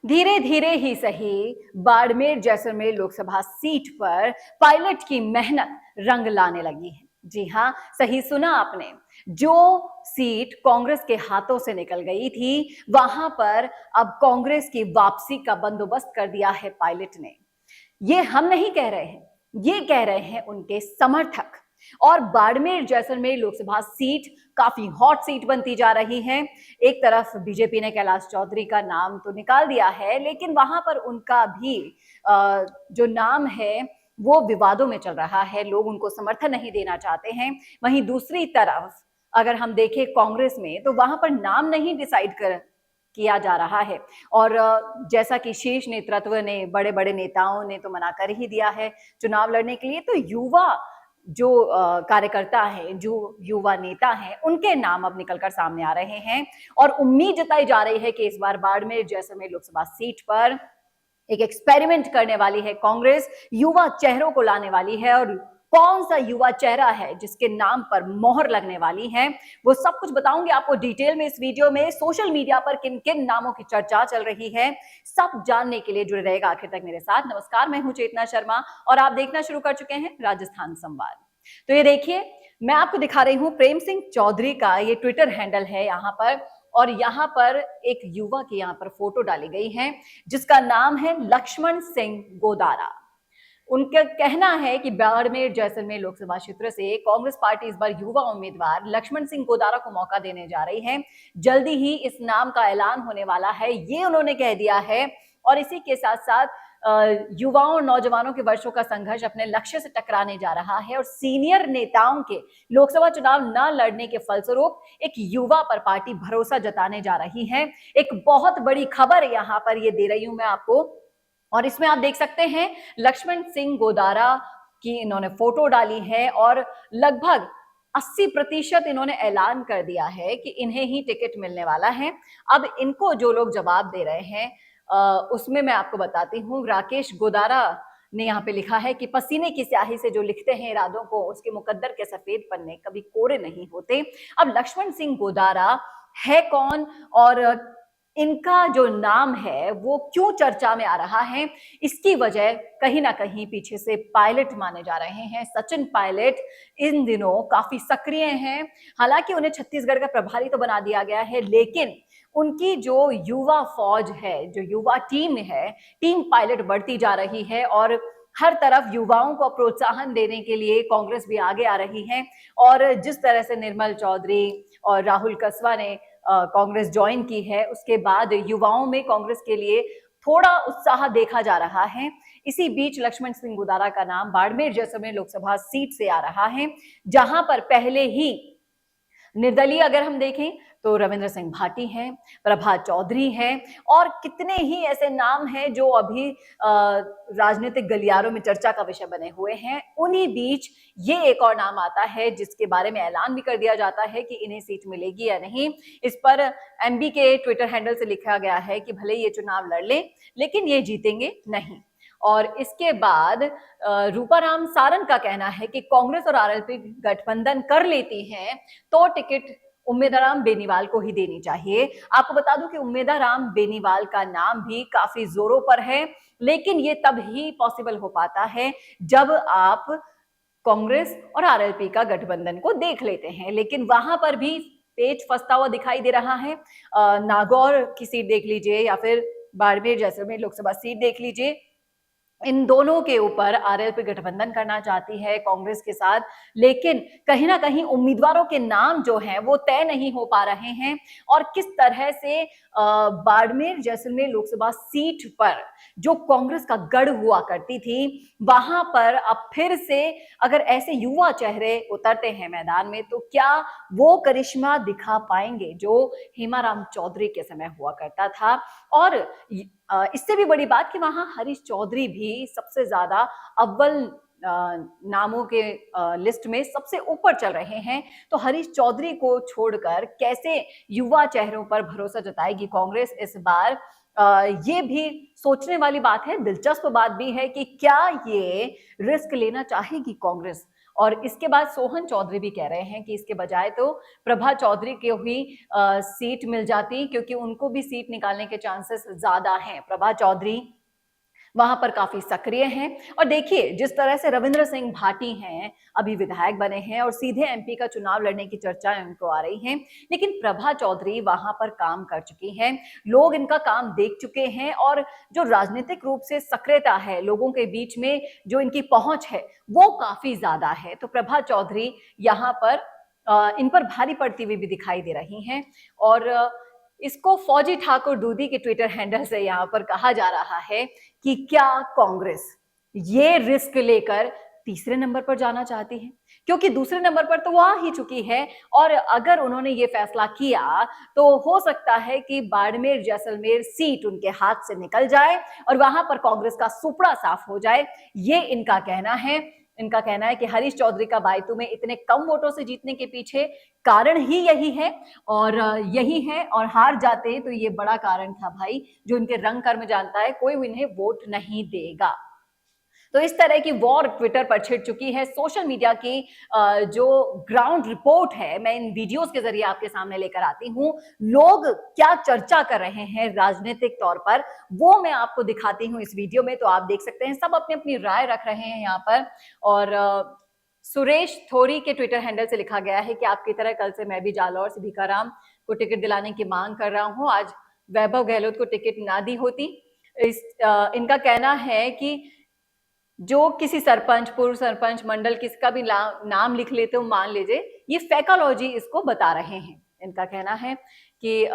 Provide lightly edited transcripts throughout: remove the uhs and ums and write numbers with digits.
धीरे धीरे ही सही, बाड़मेर जैसलमेर लोकसभा सीट पर पायलट की मेहनत रंग लाने लगी है। जी हां, सही सुना आपने। जो सीट कांग्रेस के हाथों से निकल गई थी, वहां पर अब कांग्रेस की वापसी का बंदोबस्त कर दिया है पायलट ने। ये हम नहीं कह रहे हैं, ये कह रहे हैं उनके समर्थक। और बाड़मेर जैसलमेर लोकसभा सीट काफी हॉट सीट बनती जा रही है। एक तरफ बीजेपी ने कैलाश चौधरी का नाम तो निकाल दिया है, लेकिन वहां पर उनका भी जो नाम है वो विवादों में चल रहा है। लोग उनको समर्थन नहीं देना चाहते हैं। वहीं दूसरी तरफ अगर हम देखें कांग्रेस में, तो वहां पर नाम नहीं डिसाइड किया जा रहा है। और जैसा कि शीर्ष नेतृत्व ने, बड़े बड़े नेताओं ने तो मना कर ही दिया है चुनाव लड़ने के लिए, तो युवा जो कार्यकर्ता है, जो युवा नेता हैं, उनके नाम अब निकलकर सामने आ रहे हैं। और उम्मीद जताई जा रही है कि इस बार बाड़मेर जैसलमेर लोकसभा सीट पर एक एक्सपेरिमेंट करने वाली है कांग्रेस, युवा चेहरों को लाने वाली है। और कौन सा युवा चेहरा है जिसके नाम पर मोहर लगने वाली है, वो सब कुछ बताऊंगी आपको डिटेल में इस वीडियो में। सोशल मीडिया पर किन किन नामों की चर्चा चल रही है, सब जानने के लिए जुड़े रहेगा आखिर तक मेरे साथ। नमस्कार, मैं हूं चेतना शर्मा और आप देखना शुरू कर चुके हैं राजस्थान संवाद। तो ये देखिए, मैं आपको दिखा रही हूं प्रेम सिंह चौधरी का ये ट्विटर हैंडल है यहाँ पर। और यहाँ पर एक युवा की यहाँ पर फोटो डाली गई है जिसका नाम है लक्ष्मण सिंह गोदारा। उनका कहना है कि बाड़मेर जैसलमेर लोकसभा क्षेत्र से कांग्रेस पार्टी इस बार युवा उम्मीदवार लक्ष्मण सिंह गोदारा को मौका देने जा रही है। जल्दी ही इस नाम का ऐलान होने वाला है, ये उन्होंने कह दिया है। और इसी के साथ साथ युवाओं और नौजवानों के वर्षों का संघर्ष अपने लक्ष्य से टकराने जा रहा है। और सीनियर नेताओं के लोकसभा चुनाव न लड़ने के फलस्वरूप एक युवा पर पार्टी भरोसा जताने जा रही है। एक बहुत बड़ी खबर यहाँ पर ये दे रही हूं मैं आपको। और इसमें आप देख सकते हैं लक्ष्मण सिंह गोदारा की इन्होंने फोटो डाली है और लगभग 80% इन्होंने ऐलान कर दिया है कि इन्हें ही टिकट मिलने वाला है। अब इनको जो लोग जवाब दे रहे हैं उसमें मैं आपको बताती हूँ। राकेश गोदारा ने यहाँ पे लिखा है कि पसीने की स्याही से जो लिखते हैं इरादों को, उसके मुकद्दर के सफेद पन्ने कभी कोरे नहीं होते। अब लक्ष्मण सिंह गोदारा है कौन और इनका जो नाम है वो क्यों चर्चा में आ रहा है, इसकी वजह कहीं ना कहीं पीछे से पायलट माने जा रहे हैं। सचिन पायलट इन दिनों काफी सक्रिय हैं। हालांकि उन्हें छत्तीसगढ़ का प्रभारी तो बना दिया गया है, लेकिन उनकी जो युवा फौज है, जो युवा टीम है, टीम पायलट बढ़ती जा रही है। और हर तरफ युवाओं को प्रोत्साहन देने के लिए कांग्रेस भी आगे आ रही है। और जिस तरह से निर्मल चौधरी और राहुल कस्वा ने कांग्रेस ज्वाइन की है, उसके बाद युवाओं में कांग्रेस के लिए थोड़ा उत्साह देखा जा रहा है। इसी बीच लक्ष्मण सिंह गोदारा का नाम बाड़मेर जैसलमेर लोकसभा सीट से आ रहा है, जहां पर पहले ही निर्दलीय अगर हम देखें तो रविंद्र सिंह भाटी हैं, प्रभा चौधरी हैं और कितने ही ऐसे नाम हैं जो अभी राजनीतिक गलियारों में चर्चा का विषय बने हुए हैं। उन्हीं बीच ये एक और नाम आता है जिसके बारे में ऐलान भी कर दिया जाता है कि इन्हें सीट मिलेगी या नहीं। इस पर एमबी के ट्विटर हैंडल से लिखा गया है कि भले ये चुनाव लड़ लें, लेकिन ये जीतेंगे नहीं। और इसके बाद रूपाराम सारन का कहना है कि कांग्रेस और आरएलपी गठबंधन कर लेती हैं तो टिकट उम्मेदाराम बेनीवाल को ही देनी चाहिए। आपको बता दूं कि उम्मेदाराम बेनीवाल का नाम भी काफी जोरों पर है, लेकिन ये तब ही पॉसिबल हो पाता है जब आप कांग्रेस और आरएलपी का गठबंधन को देख लेते हैं। लेकिन वहां पर भी पेच फंसता हुआ दिखाई दे रहा है। नागौर की सीट देख लीजिए या फिर बाड़मेर जैसलमेर लोकसभा सीट देख लीजिए, इन दोनों के ऊपर आरएलपी गठबंधन करना चाहती है कांग्रेस के साथ, लेकिन कहीं ना कहीं उम्मीदवारों के नाम जो हैं वो तय नहीं हो पा रहे हैं। और किस तरह से बाड़मेर जैसलमेर लोकसभा सीट पर जो कांग्रेस का गढ़ हुआ करती थी, वहां पर अब फिर से अगर ऐसे युवा चेहरे उतरते हैं मैदान में, तो क्या वो करिश्मा दिखा पाएंगे जो हेमाराम चौधरी के समय हुआ करता था। और इससे भी बड़ी बात कि वहां हरीश चौधरी भी सबसे ज्यादा अव्वल नामों के लिस्ट में सबसे ऊपर चल रहे हैं। तो हरीश चौधरी को छोड़कर कैसे युवा चेहरों पर भरोसा जताएगी कांग्रेस इस बार, ये भी सोचने वाली बात है। दिलचस्प बात भी है कि क्या ये रिस्क लेना चाहेगी कांग्रेस और इसके बाद सोहन चौधरी भी कह रहे हैं कि इसके बजाय तो प्रभा चौधरी को ही सीट मिल जाती, क्योंकि उनको भी सीट निकालने के चांसेस ज्यादा हैं। प्रभा चौधरी वहां पर काफी सक्रिय हैं। और देखिए जिस तरह से रविंद्र सिंह भाटी हैं, अभी विधायक बने हैं और सीधे एमपी का चुनाव लड़ने की चर्चाएं उनको आ रही हैं, लेकिन प्रभा चौधरी वहां पर काम कर चुकी हैं, लोग इनका काम देख चुके हैं और जो राजनीतिक रूप से सक्रियता है, लोगों के बीच में जो इनकी पहुंच है वो काफी ज्यादा है। तो प्रभा चौधरी यहाँ पर इन पर भारी पड़ती हुई भी दिखाई दे रही हैं। और इसको फौजी ठाकुर दूधी के ट्विटर हैंडल से यहाँ पर कहा जा रहा है कि क्या कांग्रेस ये रिस्क लेकर तीसरे नंबर पर जाना चाहती है, क्योंकि दूसरे नंबर पर तो वो आ ही चुकी है। और अगर उन्होंने ये फैसला किया तो हो सकता है कि बाड़मेर जैसलमेर सीट उनके हाथ से निकल जाए और वहां पर कांग्रेस का सुपड़ा साफ हो जाए, ये इनका कहना है। इनका कहना है कि हरीश चौधरी का बायतू में इतने कम वोटों से जीतने के पीछे कारण ही यही है, और यही है। और हार जाते तो ये बड़ा कारण था भाई, जो इनके रंग कर्म जानता है कोई इन्हें वोट नहीं देगा। तो इस तरह की वॉर ट्विटर पर छिड़ चुकी है। सोशल मीडिया की जो ग्राउंड रिपोर्ट है, मैं इन वीडियोस के जरिए आपके सामने लेकर आती हूँ। लोग क्या चर्चा कर रहे हैं राजनीतिक तौर पर, वो मैं आपको दिखाती हूँ इस वीडियो में। तो आप देख सकते हैं सब अपनी अपनी राय रख रहे हैं यहाँ पर। और सुरेश थोरी के ट्विटर हैंडल से लिखा गया है कि आपकी तरह कल से मैं भी जालौर से भीखाराम को टिकट दिलाने की मांग कर रहा हूँ। आज वैभव गहलोत को टिकट ना दी होती। इनका कहना है कि जो किसी सरपंच, पूर्व सरपंच, मंडल किसका भी नाम लिख लेते हो, मान लीजिए ये फैकोलॉजी इसको बता रहे हैं। इनका कहना है कि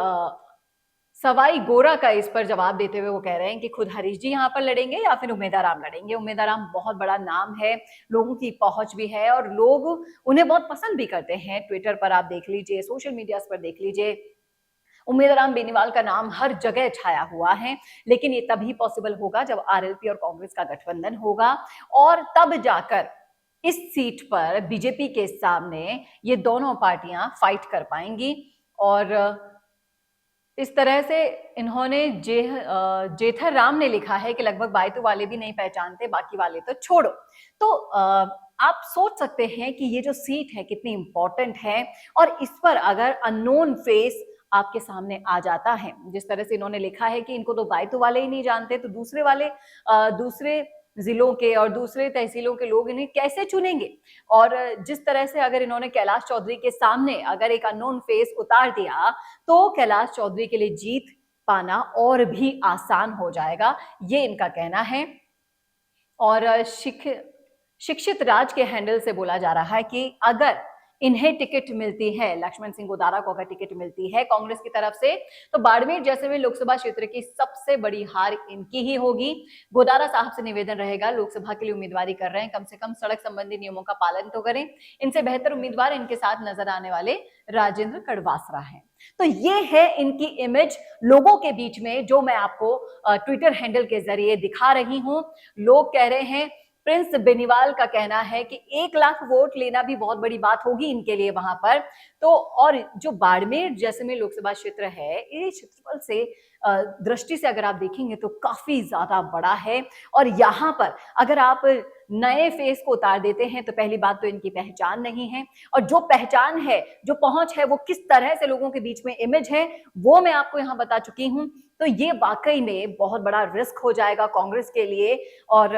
सवाई गोरा का इस पर जवाब देते हुए वो कह रहे हैं कि खुद हरीश जी यहाँ पर लड़ेंगे या फिर उम्मीदवार लड़ेंगे। उम्मीदवार बहुत बड़ा नाम है, लोगों की पहुंच भी है और लोग उन्हें बहुत पसंद भी करते हैं। ट्विटर पर आप देख लीजिए, सोशल मीडिया पर देख लीजिए, उम्मीदवार बेनीवाल का नाम हर जगह छाया हुआ है। लेकिन ये तभी पॉसिबल होगा जब आरएलपी और कांग्रेस का गठबंधन होगा, और तब जाकर इस सीट पर बीजेपी के सामने ये दोनों पार्टियां फाइट कर पाएंगी। और इस तरह से इन्होंने जेठर राम ने लिखा है कि लगभग बायतू वाले भी नहीं पहचानते, बाकी वाले तो छोड़ो। तो आप सोच सकते हैं कि ये जो सीट है कितनी इंपॉर्टेंट है, और इस पर अगर अननोन फेस आपके सामने आ जाता है, जिस तरह से इन्होंने लिखा है कि इनको तो बायतू वाले ही नहीं जानते, तो दूसरे वाले दूसरे जिलों के और दूसरे तहसीलों के लोग इन्हें कैसे चुनेंगे। और जिस तरह से अगर इन्होंने कैलाश चौधरी के सामने अगर एक अननोन फेस उतार दिया तो कैलाश चौधरी के लिए जीत पाना और भी आसान हो जाएगा, ये इनका कहना है। और शिक्षित राज के हैंडल से बोला जा रहा है कि अगर इन्हें टिकट मिलती है, लक्ष्मण सिंह गोदारा को अगर टिकट मिलती है कांग्रेस की तरफ से, तो बाड़मेर जैसलमेर लोकसभा क्षेत्र की सबसे बड़ी हार इनकी ही होगी। गोदारा साहब से निवेदन रहेगा, लोकसभा के लिए उम्मीदवारी कर रहे हैं, कम से कम सड़क संबंधी नियमों का पालन तो करें। इनसे बेहतर उम्मीदवार इनके साथ नजर आने वाले राजेंद्र कड़वासरा हैं। तो ये है इनकी इमेज लोगों के बीच में, जो मैं आपको ट्विटर हैंडल के जरिए दिखा रही हूं। लोग कह रहे हैं, प्रिंस बेनीवाल का कहना है कि 1 लाख वोट लेना भी बहुत बड़ी बात होगी इनके लिए वहां पर। तो और जो बाड़मेर जैसलमेर लोकसभा क्षेत्र है, ये क्षेत्रफल से दृष्टि से अगर आप देखेंगे तो काफी ज्यादा बड़ा है। और यहाँ पर अगर आप नए फेस को उतार देते हैं तो पहली बात तो इनकी पहचान नहीं है, और जो पहचान है, जो पहुंच है, वो किस तरह से लोगों के बीच में इमेज है, वो मैं आपको यहाँ बता चुकी हूँ। तो ये वाकई में बहुत बड़ा रिस्क हो जाएगा कांग्रेस के लिए। और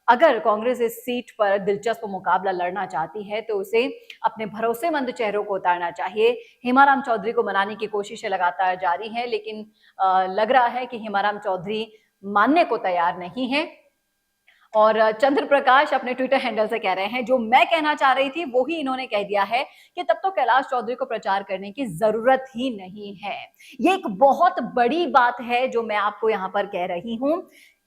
अगर कांग्रेस इस सीट पर दिलचस्प मुकाबला लड़ना चाहती है तो उसे अपने भरोसेमंद चेहरों को उतारना चाहिए। हेमाराम चौधरी को मनाने की कोशिशें लगातार जारी हैं, लेकिन लग रहा है कि हेमाराम चौधरी मानने को तैयार नहीं है। और चंद्र प्रकाश अपने ट्विटर हैंडल से कह रहे हैं, जो मैं कहना चाह रही थी वो ही इन्होंने कह दिया है कि तब तो कैलाश चौधरी को प्रचार करने की जरूरत ही नहीं है। ये एक बहुत बड़ी बात है जो मैं आपको यहाँ पर कह रही हूं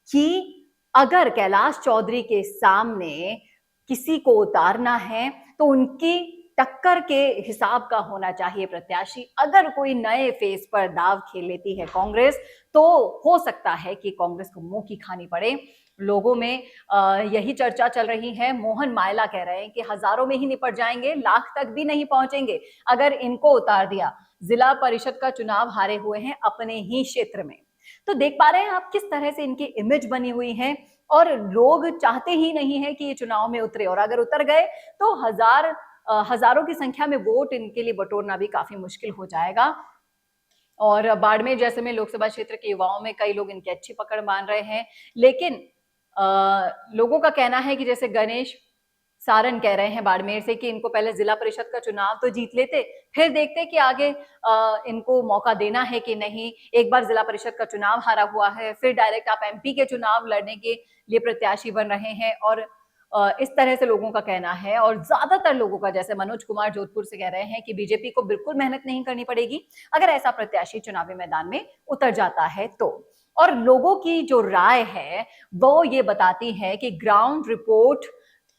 कि अगर कैलाश चौधरी के सामने किसी को उतारना है तो उनकी टक्कर के हिसाब का होना चाहिए प्रत्याशी। अगर कोई नए फेस पर दाव खेल लेती है कांग्रेस, तो हो सकता है कि कांग्रेस को मुंह की खानी पड़े। लोगों में यही चर्चा चल रही है। मोहन मायला कह रहे हैं कि हजारों में ही निपट जाएंगे, लाख तक भी नहीं पहुंचेंगे अगर इनको उतार दिया। जिला परिषद का चुनाव हारे हुए हैं अपने ही क्षेत्र में। तो देख पा रहे हैं आप किस तरह से इनकी इमेज बनी हुई है। और लोग चाहते ही नहीं है कि ये चुनाव में उतरे, और अगर उतर गए तो हजारों की संख्या में वोट इनके लिए बटोरना भी काफी मुश्किल हो जाएगा। और बाड़मेर जैसलमेर लोकसभा क्षेत्र के युवाओं में कई लोग इनकी अच्छी पकड़ मान रहे हैं, लेकिन लोगों का कहना है कि जैसे गणेश सारन कह रहे हैं बाड़मेर से कि इनको पहले जिला परिषद का चुनाव तो जीत लेते, फिर देखते कि आगे इनको मौका देना है कि नहीं। एक बार जिला परिषद का चुनाव हारा हुआ है, फिर डायरेक्ट आप एमपी के चुनाव लड़ने के लिए प्रत्याशी बन रहे हैं, और इस तरह से लोगों का कहना है। और ज्यादातर लोगों का, जैसे मनोज कुमार जोधपुर से कह रहे हैं कि बीजेपी को बिल्कुल मेहनत नहीं करनी पड़ेगी अगर ऐसा प्रत्याशी चुनावी मैदान में उतर जाता है तो। और लोगों की जो राय है वो ये बताती है कि ग्राउंड रिपोर्ट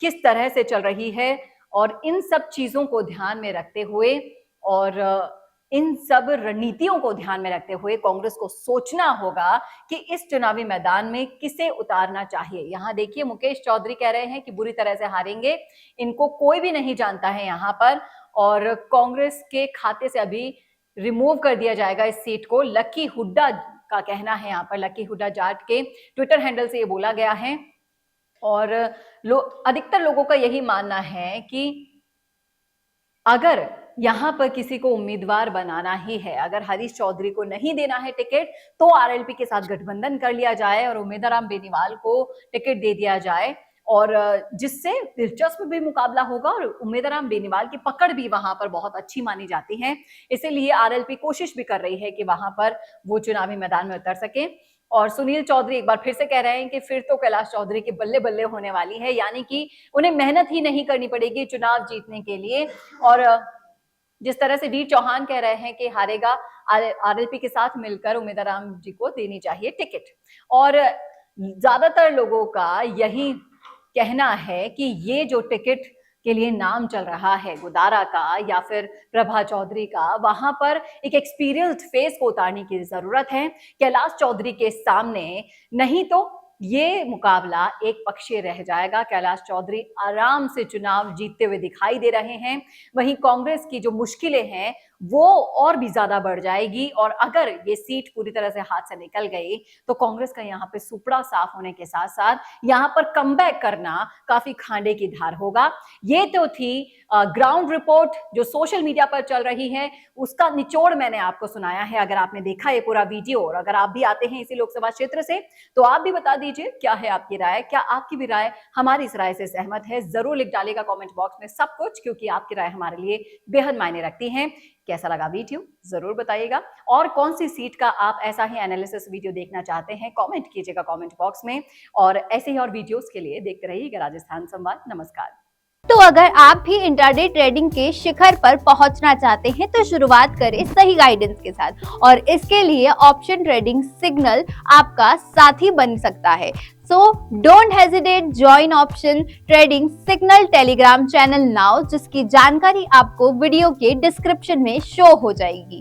किस तरह से चल रही है, और इन सब चीजों को ध्यान में रखते हुए और इन सब रणनीतियों को ध्यान में रखते हुए कांग्रेस को सोचना होगा कि इस चुनावी मैदान में किसे उतारना चाहिए। यहाँ देखिए मुकेश चौधरी कह रहे हैं कि बुरी तरह से हारेंगे, इनको कोई भी नहीं जानता है यहाँ पर, और कांग्रेस के खाते से अभी रिमूव कर दिया जाएगा इस सीट को। लकी हुड्डा का कहना है, यहाँ पर लकी हुड्डा जाट के ट्विटर हैंडल से ये बोला गया है, और अधिकतर लोगों का यही मानना है कि अगर यहां पर किसी को उम्मीदवार बनाना ही है, अगर हरीश चौधरी को नहीं देना है टिकट, तो आरएलपी के साथ गठबंधन कर लिया जाए और उम्मीदवार बेनीवाल को टिकट दे दिया जाए, और जिससे दिलचस्प भी मुकाबला होगा और उम्मीदवार बेनीवाल की पकड़ भी वहां पर बहुत अच्छी मानी जाती है। इसीलिए आरएलपी कोशिश भी कर रही है कि वहां पर वो चुनावी मैदान में उतर सके। और सुनील चौधरी एक बार फिर से कह रहे हैं कि फिर तो कैलाश चौधरी की बल्ले बल्ले होने वाली है, यानी कि उन्हें मेहनत ही नहीं करनी पड़ेगी चुनाव जीतने के लिए। और जिस तरह से वीर चौहान कह रहे हैं कि हारेगा, आरएलपी के साथ मिलकर उम्मीदवार जी को देनी चाहिए टिकट। और ज्यादातर लोगों का यही कहना है कि ये जो टिकट के लिए नाम चल रहा है गोदारा का या फिर प्रभा चौधरी का, वहां पर एक एक्सपीरियंस्ड फेस को उतारने की जरूरत है कैलाश चौधरी के सामने, नहीं तो ये मुकाबला एक पक्षीय रह जाएगा। कैलाश चौधरी आराम से चुनाव जीतते हुए दिखाई दे रहे हैं, वहीं कांग्रेस की जो मुश्किलें हैं वो और भी ज्यादा बढ़ जाएगी, और अगर ये सीट पूरी तरह से हाथ से निकल गई तो कांग्रेस का यहाँ पे सुपड़ा साफ होने के साथ साथ यहाँ पर कमबैक करना काफी खांडे की धार होगा। ये तो थी ग्राउंड रिपोर्ट जो सोशल मीडिया पर चल रही है, उसका निचोड़ मैंने आपको सुनाया है। अगर आपने देखा ये पूरा वीडियो और अगर आप भी आते हैं इसी लोकसभा क्षेत्र से तो आप भी बता दीजिए क्या है आपकी राय, क्या आपकी भी राय हमारी इस राय से सहमत है। जरूर लिख डालेगा कमेंट बॉक्स में सब कुछ, क्योंकि आपकी राय हमारे लिए बेहद मायने रखती है। कैसा लगा वीडियो जरूर बताइएगा, और कौन सी सीट का आप ऐसा ही एनालिसिस वीडियो देखना चाहते हैं कमेंट कीजिएगा कमेंट बॉक्स में, और ऐसे ही और वीडियोस के लिए देखते रहिएगा राजस्थान संवाद। नमस्कार। तो अगर आप भी इंट्राडे ट्रेडिंग के शिखर पर पहुंचना चाहते हैं तो शुरुआत करें सही गाइडेंस के साथ, और इसके लिए ऑप्शन ट्रेडिंग सिग्नल आपका साथी बन सकता है। So don't hesitate, join option trading signal Telegram channel now, जिसकी जानकारी आपको वीडियो के डिस्क्रिप्शन में शो हो जाएगी।